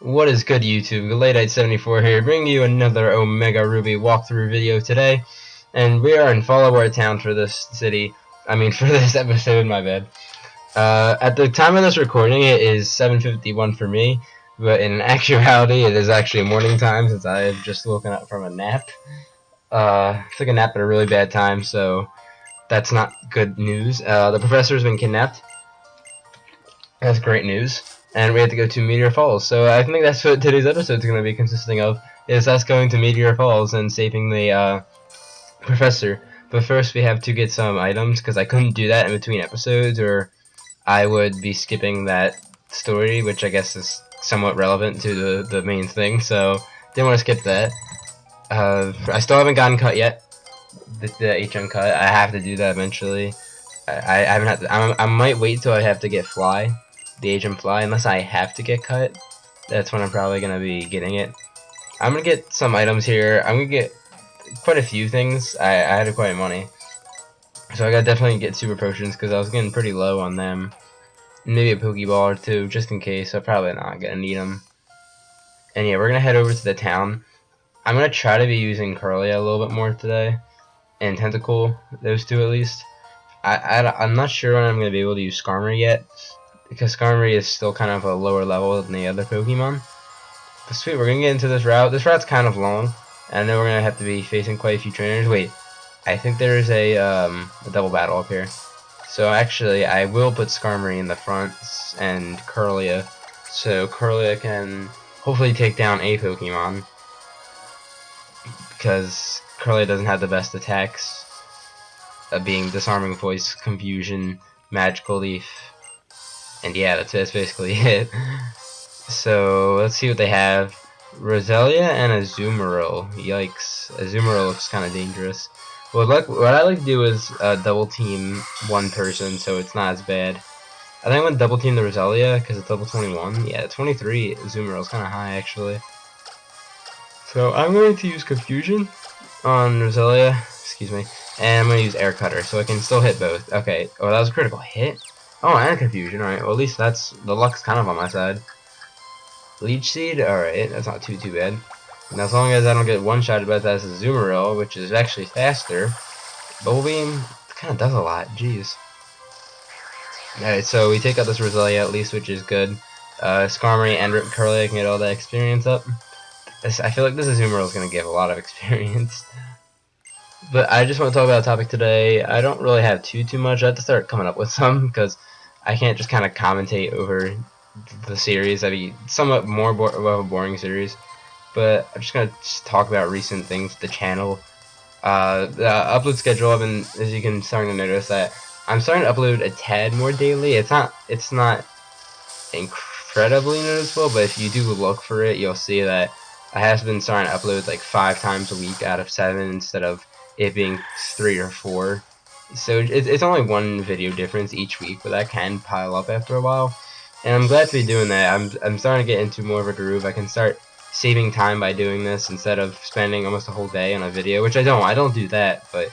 What is good, YouTube? Galadite74 here, bringing you another Omega Ruby walkthrough video today. And we are in Fallarbor town for this city. For this episode, my bad. At the time of this recording, it is 7:51 for me, but in actuality, it is actually morning time since I have just woken up from a nap. Took a nap at a really bad time, so that's not good news. The professor's been kidnapped. That's great news. And we have to go to Meteor Falls. So I think that's what today's episode is going to be consisting of, is us going to Meteor Falls and saving the professor. But first we have to get some items, because I couldn't do that in between episodes, or I would be skipping that story, which I guess is somewhat relevant to the main thing, so didn't want to skip that. I still haven't gotten cut yet, the HM cut. I have to do that eventually. I haven't had to, I might wait till I have to get the agent fly, unless I have to get cut. That's when I'm probably gonna be getting it. I'm gonna get some items here. I'm gonna get quite a few things. I had quite money, so I gotta definitely get super potions because I was getting pretty low on them. Maybe a Pokeball or two, just in case. I'm probably not gonna need them. And yeah, we're gonna head over to the town. I'm gonna try to be using Curlia a little bit more today, and Tentacle, those two at least. I'm not sure when I'm gonna be able to use Skarmory yet, because Skarmory is still kind of a lower level than the other Pokemon. But sweet, we're gonna get into this route. This route's kind of long, and I know we're gonna have to be facing quite a few trainers. Wait, I think there is a double battle up here. So actually, I will put Skarmory in the front and Curlia, so Curlia can hopefully take down a Pokemon, because Curlia doesn't have the best attacks, being Disarming Voice, Confusion, Magical Leaf. And yeah, that's basically it. So let's see what they have. Roselia and Azumarill. Yikes. Azumarill looks kind of dangerous. What I like to do is double team one person, so it's not as bad. I think I'm going to double team the Roselia because it's level 21. Yeah, 23 Azumarill is kind of high actually. So I'm going to use Confusion on Roselia. Excuse me. And I'm going to use Air Cutter so I can still hit both. Okay. Oh, that was a critical hit. Oh, and Confusion, alright. Well, at least that's, the luck's kind of on my side. Leech Seed, alright, that's not too bad. And as long as I don't get one-shotted by that Azumarill, which is actually faster, Bubble Beam kind of does a lot, jeez. Alright, so we take out this Roselia at least, which is good. Skarmory and Rip Curly can get all that experience up. I feel like this Azumarill is going to give a lot of experience. But I just want to talk about a topic today. I don't really have too much. I have to start coming up with some, because I can't just kind of commentate over the series. That'd be somewhat more of a boring series. But I'm just going to talk about recent things with the channel. The upload schedule, as you can starting to notice that I'm starting to upload a tad more daily. It's not incredibly noticeable, but if you do look for it, you'll see that I have been starting to upload like 5 times a week out of 7 instead of it being 3 or 4. So it's only one video difference each week, but that can pile up after a while. And I'm glad to be doing that. I'm starting to get into more of a groove. I can start saving time by doing this instead of spending almost a whole day on a video, which I don't do that, but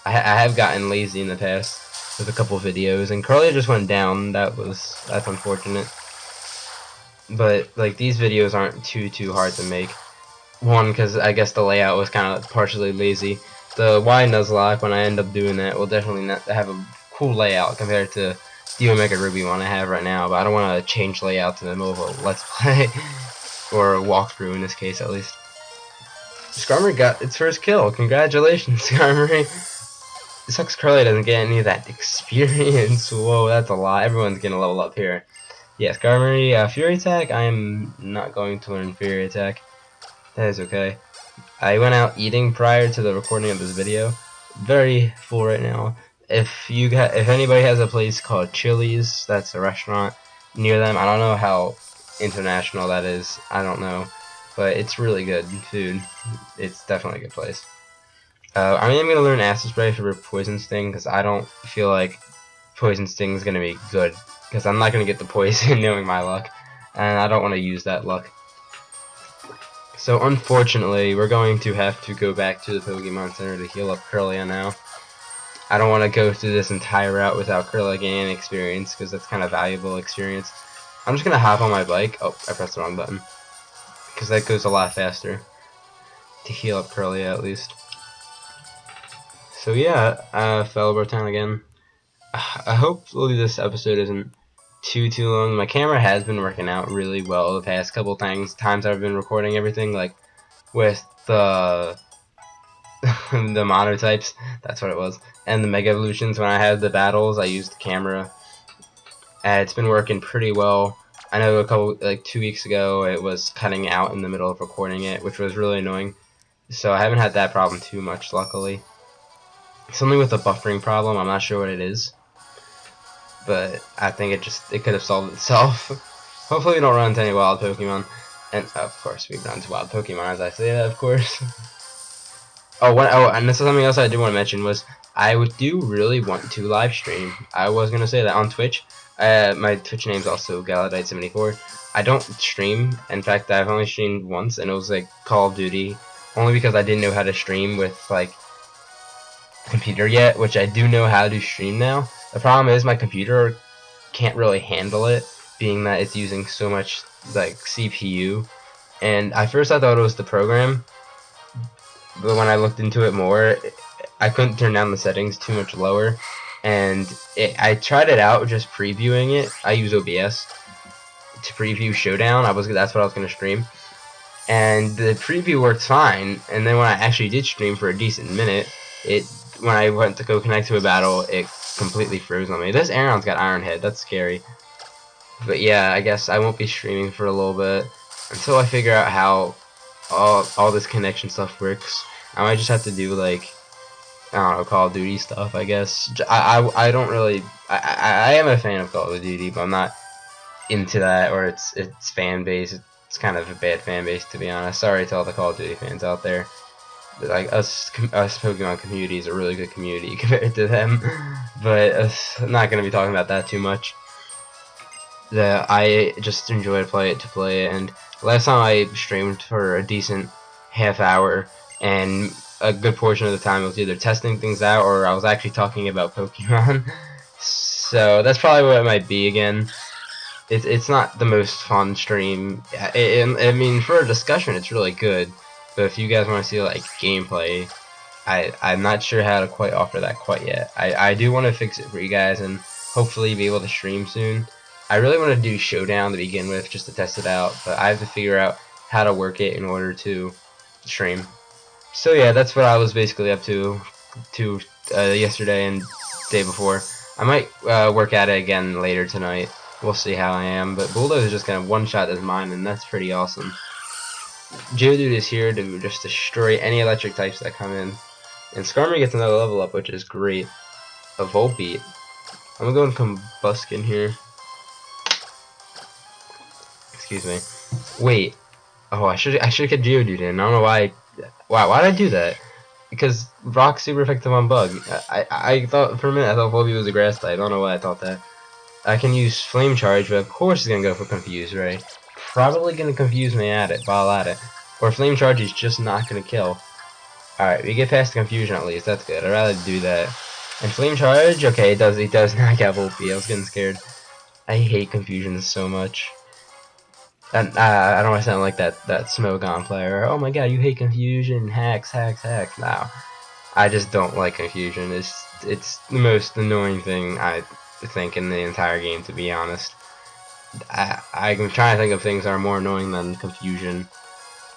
I have gotten lazy in the past with a couple videos. And Curly just went down. That's unfortunate. But like, these videos aren't too hard to make. One, because I guess the layout was kind of partially lazy. The Y Nuzlocke, when I end up doing that, will definitely not have a cool layout compared to the Omega Ruby one I have right now, but I don't want to change layouts in the middle of a Let's Play, or a walkthrough in this case at least. Skarmory got its first kill. Congratulations, Skarmory. It sucks Curly doesn't get any of that experience. Whoa, that's a lot. Everyone's getting a level up here. Yeah, Skarmory, Fury Attack. I am not going to learn Fury Attack. That is okay. I went out eating prior to the recording of this video. Very full right now. If anybody has a place called Chili's, that's a restaurant near them. I don't know how international that is. I don't know, but it's really good food. It's definitely a good place. I am gonna learn Acid Spray for Poison Sting because I don't feel like Poison Sting is gonna be good because I'm not gonna get the poison knowing my luck, and I don't want to use that luck. So unfortunately, we're going to have to go back to the Pokemon Center to heal up Curlia now. I don't want to go through this entire route without Curlia gaining experience, because that's kind of valuable experience. I'm just going to hop on my bike. Oh, I pressed the wrong button. because that goes a lot faster to heal up Curly at least. So yeah, Fallarbor Town again. I hope this episode isn't too long. My camera has been working out really well the past couple times I've been recording everything, like with the the monotypes, that's what it was, and the Mega Evolutions. When I had the battles, I used the camera. It's been working pretty well. I know like 2 weeks ago, it was cutting out in the middle of recording it, which was really annoying. So I haven't had that problem too much, luckily. Something with a buffering problem, I'm not sure what it is, but I think it could have solved itself. Hopefully we don't run into any wild Pokemon, and of course we run into wild Pokemon as I say that, of course. And this is something else I do want to mention was I do really want to live stream. I was gonna say that on Twitch. My Twitch name is also Galadite74. I don't stream. In fact, I've only streamed once, and it was like Call of Duty, only because I didn't know how to stream with like computer yet, which I do know how to stream now. The problem is my computer can't really handle it, being that it's using so much like CPU. And at first I thought it was the program, but when I looked into it more, I couldn't turn down the settings too much lower, and I tried it out just previewing it. I use OBS to preview Showdown. That's what I was gonna stream, and the preview worked fine. And then when I actually did stream for a decent minute, when I went to go connect to a battle, it completely froze on me. This Aeron's got Iron Head. That's scary. But yeah, I guess I won't be streaming for a little bit until I figure out how all this connection stuff works. I might just have to do like, I don't know, Call of Duty stuff, I guess. I don't really, I am a fan of Call of Duty, but I'm not into that, or its fan base. It's kind of a bad fan base, to be honest. Sorry to all the Call of Duty fans out there. But like us Pokemon community is a really good community compared to them. But I'm not going to be talking about that too much. I just enjoy to play it, and last time I streamed for a decent half hour, and a good portion of the time I was either testing things out or I was actually talking about Pokemon. So that's probably what it might be again. It's not the most fun stream. I mean, for a discussion, it's really good. But if you guys want to see like gameplay, I'm not sure how to quite offer that quite yet. I do want to fix it for you guys and hopefully be able to stream soon. I really want to do Showdown to begin with, just to test it out, but I have to figure out how to work it in order to stream. So yeah, that's what I was basically up to yesterday and day before. I might work at it again later tonight. We'll see how I am, but Bulldoze is just gonna one-shot this mine, and that's pretty awesome. Geodude is here to just destroy any electric types that come in, and Skarmory gets another level up, which is great. A Volbeat. I'm gonna go in Combuskin here. Excuse me. Wait. Oh, I should get Geodude in. I don't know why. Why did I do that? Because Rock's super effective on Bug. I thought for a minute I thought Volbeat was a grass type. I don't know why I thought that. I can use Flame Charge, but of course it's gonna go for Confuse, right? Probably gonna confuse me while at it. Or Flame Charge is just not gonna kill. Alright, we get past the confusion at least. That's good. I'd rather do that. And Flame Charge, okay, it does knock out Volbeat. I was getting scared. I hate confusion so much. And I don't want to sound like that Smogon player. Oh my god, you hate confusion, hacks. No, I just don't like confusion. It's the most annoying thing I think in the entire game, to be honest. I'm trying to think of things that are more annoying than confusion.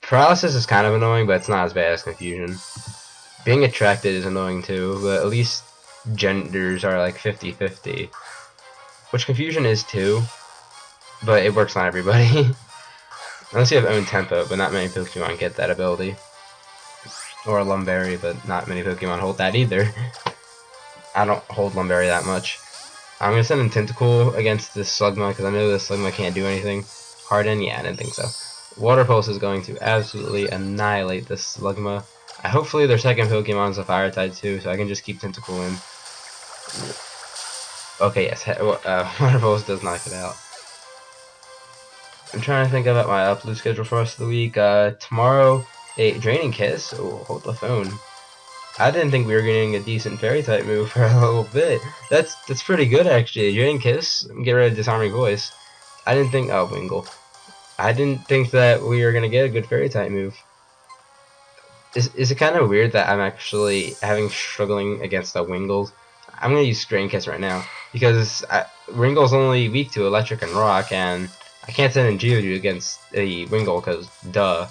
Paralysis is kind of annoying, but it's not as bad as confusion. Being attracted is annoying too, but at least genders are like 50-50, which confusion is too. But it works on everybody. Unless you have own tempo, but not many Pokemon get that ability. Or a Lumberry, but not many Pokemon hold that either. I don't hold Lumberry that much. I'm gonna send in Tentacool against this Slugma, because I know this Slugma can't do anything. Harden? Yeah, I didn't think so. Water Pulse is going to absolutely annihilate this Slugma. Hopefully their second Pokemon is a Fire type too, so I can just keep Tentacool in. Okay, yes, Water Pulse does knock it out. I'm trying to think about my upload schedule for the rest of the week. Tomorrow, a Draining Kiss. Oh, hold the phone. I didn't think we were getting a decent Fairy type move for a little bit. That's pretty good actually. Draining Kiss. Get rid of Disarming Voice. I didn't think. Oh, Wingull. I didn't think that we were gonna get a good fairy type move. Is it kind of weird that I'm actually struggling against a Wingull? I'm gonna use Strain Kiss right now because Wingull's only weak to Electric and Rock, and I can't send in Geodude against a Wingull because duh.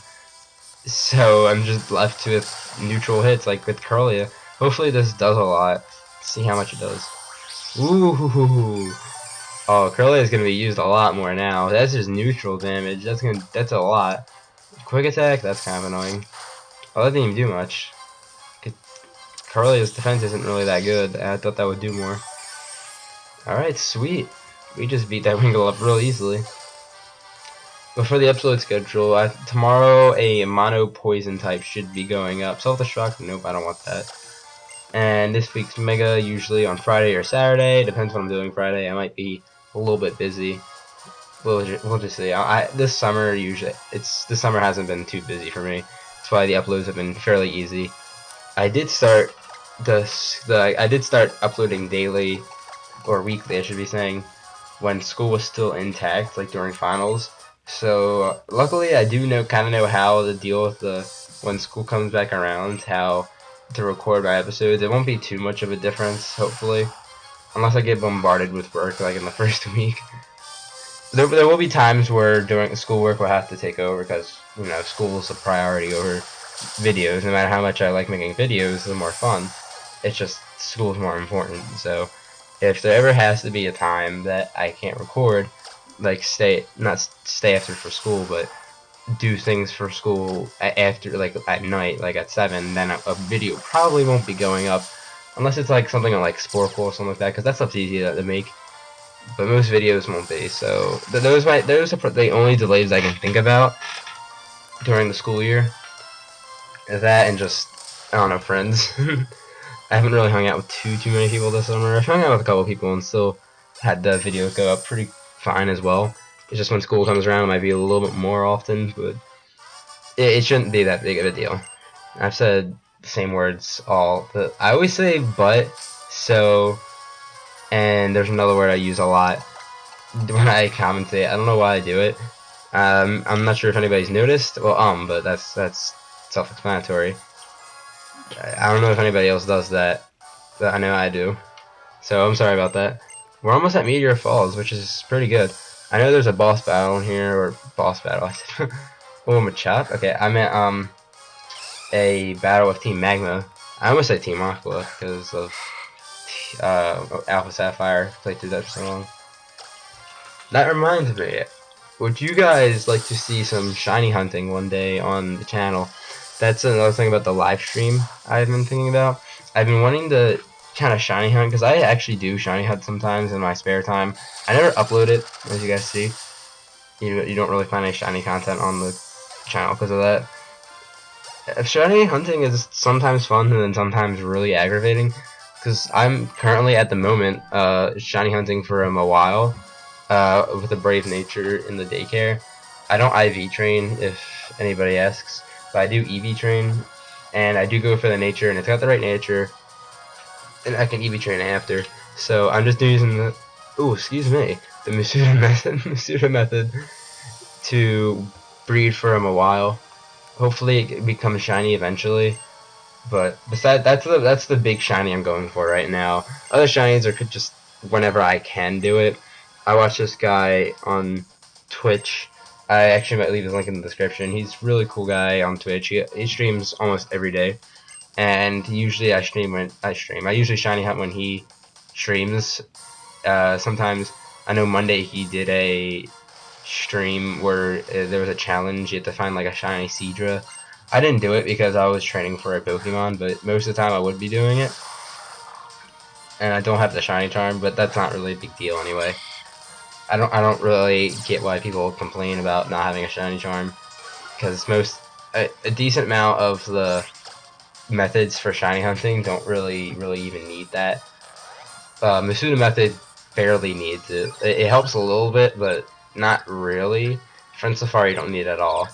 So I'm just left with neutral hits like with Curlia. Hopefully this does a lot. Let's see how much it does. Ooh. Oh, Curlia is gonna be used a lot more now. That's just neutral damage. That's a lot. Quick attack. That's kind of annoying. Oh, that didn't even do much. Curlia's defense isn't really that good. I thought that would do more. Alright, sweet. We just beat that Wingull up real easily. But for the upload schedule, tomorrow a mono poison type should be going up. Self-destruct? Nope, I don't want that. And this week's Mega usually on Friday or Saturday. Depends what I'm doing Friday. I might be a little bit busy. We'll just see. This summer this summer hasn't been too busy for me. That's why the uploads have been fairly easy. I did start uploading daily or weekly, I should be saying, when school was still intact, like during finals. So luckily, I do kind of know how to deal with when school comes back around, how to record my episodes. It won't be too much of a difference, hopefully, unless I get bombarded with work like in the first week. There will be times where during schoolwork will have to take over because, you know, school is a priority over videos. No matter how much I like making videos, the more fun. It's just school is more important. So if there ever has to be a time that I can't record, like not stay after for school, but do things for school after, like at night, like at 7, then a video probably won't be going up unless it's like something on like Sporkle or something like that, because that stuff's easy to make. But most videos won't be. So those are the only delays I can think about during the school year. That and just, I don't know, friends. I haven't really hung out with too many people this summer. I've hung out with a couple people and still had the videos go up pretty fine as well. It's just when school comes around, it might be a little bit more often, but it shouldn't be that big of a deal. I've said the same words I always say but, so, and there's another word I use a lot when I commentate. I don't know why I do it. I'm not sure if anybody's noticed. Well, but that's self-explanatory. I don't know if anybody else does that, but I know I do. So I'm sorry about that. We're almost at Meteor Falls, which is pretty good. I know there's a boss battle in here, or boss battle. I said, oh, Machop. Okay, I meant a battle with Team Magma. I almost said Team Aqua because of Alpha Sapphire. Played through that for so long. That reminds me. Would you guys like to see some shiny hunting one day on the channel? That's another thing about the live stream I've been thinking about. I've been wanting to kind of shiny hunt because I actually do shiny hunt sometimes in my spare time. I never upload it, as you guys see. You don't really find any shiny content on the channel because of that. Shiny hunting is sometimes fun and then sometimes really aggravating because I'm currently at the moment shiny hunting for a while with a brave nature in the daycare. I don't IV train if anybody asks, but I do EV train, and I do go for the nature, and it's got the right nature, and I can EV train after. So I'm just using the the Masuda method to breed for him a while. Hopefully it becomes shiny eventually. But besides, that's the big shiny I'm going for right now. Other shinies are just whenever I can do it. I watch this guy on Twitch. I actually might leave his link in the description. He's a really cool guy on Twitch. He streams almost every day, and usually I usually shiny hunt when he streams. Sometimes I know Monday he did a stream where there was a challenge. You had to find like a shiny Seadra. I didn't do it because I was training for a Pokemon, but most of the time I would be doing it. And I don't have the shiny charm, but that's not really a big deal anyway. I don't really get why people complain about not having a shiny charm, because a decent amount of the methods for shiny hunting don't really even need that. Masuda method barely needs it. It helps a little bit, but not really. Friend Safari you don't need it at all.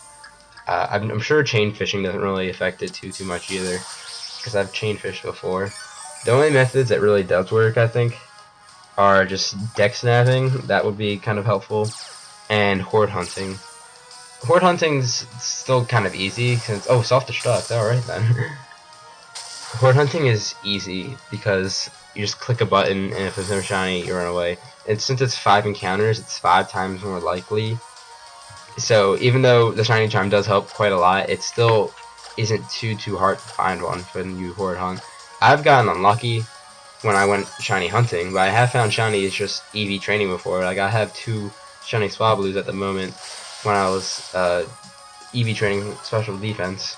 I'm sure chain fishing doesn't really affect it too much either, because I've chain fished before. The only methods that really does work, I think, are just deck snapping. That would be kind of helpful, and horde hunting. Horde hunting's still kind of easy since self-destruct. All right then. Horde hunting is easy because you just click a button and if there's no shiny, you run away. And since it's 5 encounters, it's 5 times more likely. So even though the shiny charm does help quite a lot, it still isn't too hard to find one when you horde hunt. I've gotten unlucky when I went shiny hunting, but I have found shinies just EV training before. Like I have 2 shiny Swablues at the moment when I was EV training special defense.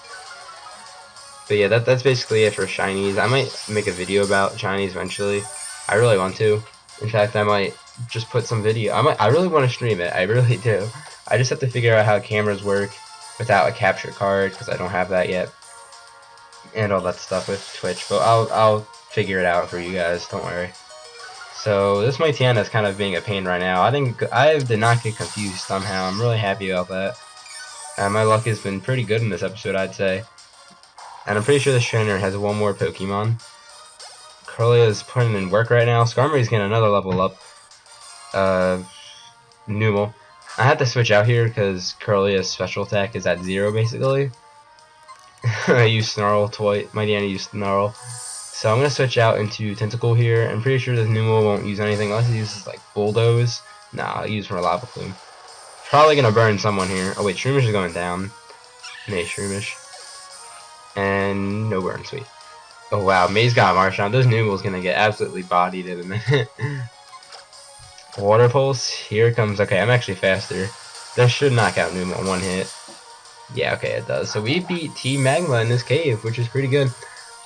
But yeah, that's basically it for shinies. I might make a video about shinies eventually. I really want to. In fact, I might just put some video. I really want to stream it. I really do. I just have to figure out how cameras work without a capture card because I don't have that yet, and all that stuff with Twitch. But I'll figure it out for you guys. Don't worry. So this my Tiana is kind of being a pain right now. I did not get confused somehow. I'm really happy about that. My luck has been pretty good in this episode, I'd say. And I'm pretty sure this trainer has one more Pokemon. Curlia is putting in work right now. Skarmory's getting another level up. Numel. I had to switch out here because Curlia's special attack is at 0 basically. I used Snarl twice. My Deanna used Snarl. So I'm going to switch out into Tentacle here. I'm pretty sure this Numel won't use anything unless it uses like Bulldoze. Nah, I'll use for a Lava Plume. Probably going to burn someone here. Oh wait, Shroomish is going down. Nay, Shroomish. And no burn, sweet. Oh wow, May's got Marshall. Those Numel's gonna get absolutely bodied in a minute. Water Pulse, here it comes. Okay, I'm actually faster. That should knock out Numel in 1 hit. Yeah, okay, it does. So we beat Team Magma in this cave, which is pretty good.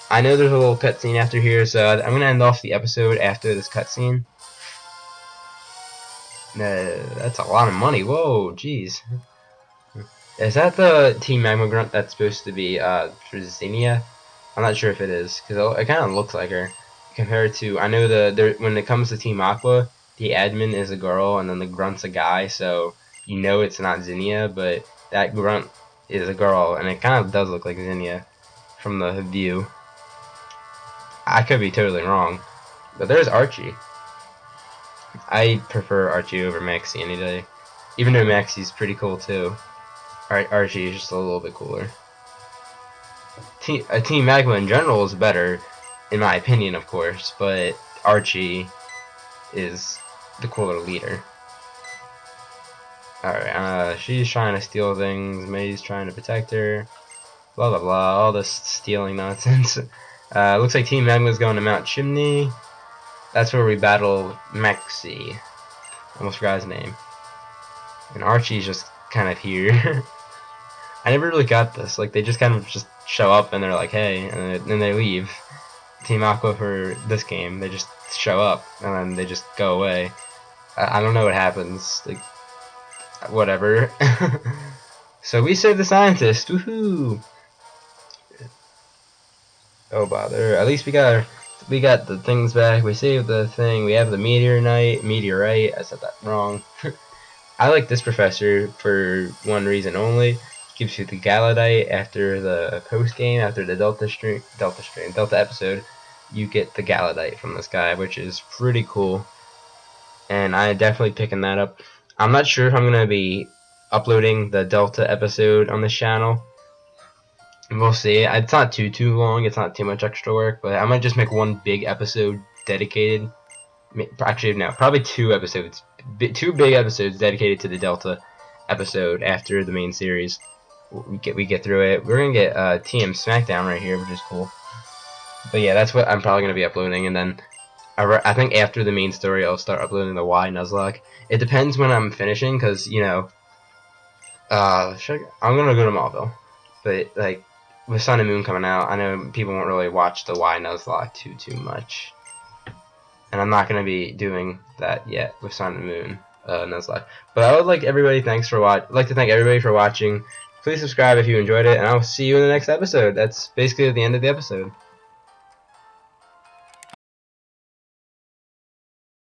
I know there's a little cutscene after here, so I'm gonna end off the episode after this cutscene. That's a lot of money. Whoa, jeez. Is that the Team Magma grunt that's supposed to be for Zinnia? I'm not sure if it is, because it kind of looks like her. Compared to, I know when it comes to Team Aqua, the admin is a girl and then the grunt's a guy, so you know it's not Zinnia, but that grunt is a girl, and it kind of does look like Zinnia from the view. I could be totally wrong, but there's Archie. I prefer Archie over Maxie any day, even though Maxie's pretty cool too. Archie is just a little bit cooler. Team Magma in general is better, in my opinion, of course, but Archie is the cooler leader. Alright, she's trying to steal things, May's trying to protect her, blah blah blah, all this stealing nonsense. Looks like Team Magma's going to Mount Chimney. That's where we battle Maxie. Almost forgot his name. And Archie's just kind of here. I never really got this. Like, they just kind of just show up and they're like, hey, and then they leave. Team Aqua for this game, they just show up and then they just go away. I don't know what happens. Like, whatever. So we saved the scientist. Woohoo! Oh bother. At least we got the things back. We saved the thing. We have the meteorite. I said that wrong. I like this professor for one reason only. Gives you the Galadite after the post game, after the Delta episode. You get the Galadite from this guy, which is pretty cool. And I definitely picking that up. I'm not sure if I'm gonna be uploading the Delta episode on this channel. We'll see. It's not too long. It's not too much extra work, but I might just make one big episode dedicated. Actually, no, probably 2 episodes. 2 big episodes dedicated to the Delta episode after the main series. We get through it. We're gonna get TM SmackDown right here, which is cool. But yeah, that's what I'm probably gonna be uploading, and then I think after the main story, I'll start uploading the Y Nuzlocke. It depends when I'm finishing, cause you know, I'm gonna go to Mauville, but like with Sun and Moon coming out, I know people won't really watch the Y Nuzlocke too much, and I'm not gonna be doing that yet with Sun and Moon Nuzlocke. But I would like to thank everybody for watching. Please subscribe if you enjoyed it, and I'll see you in the next episode. That's basically the end of the episode.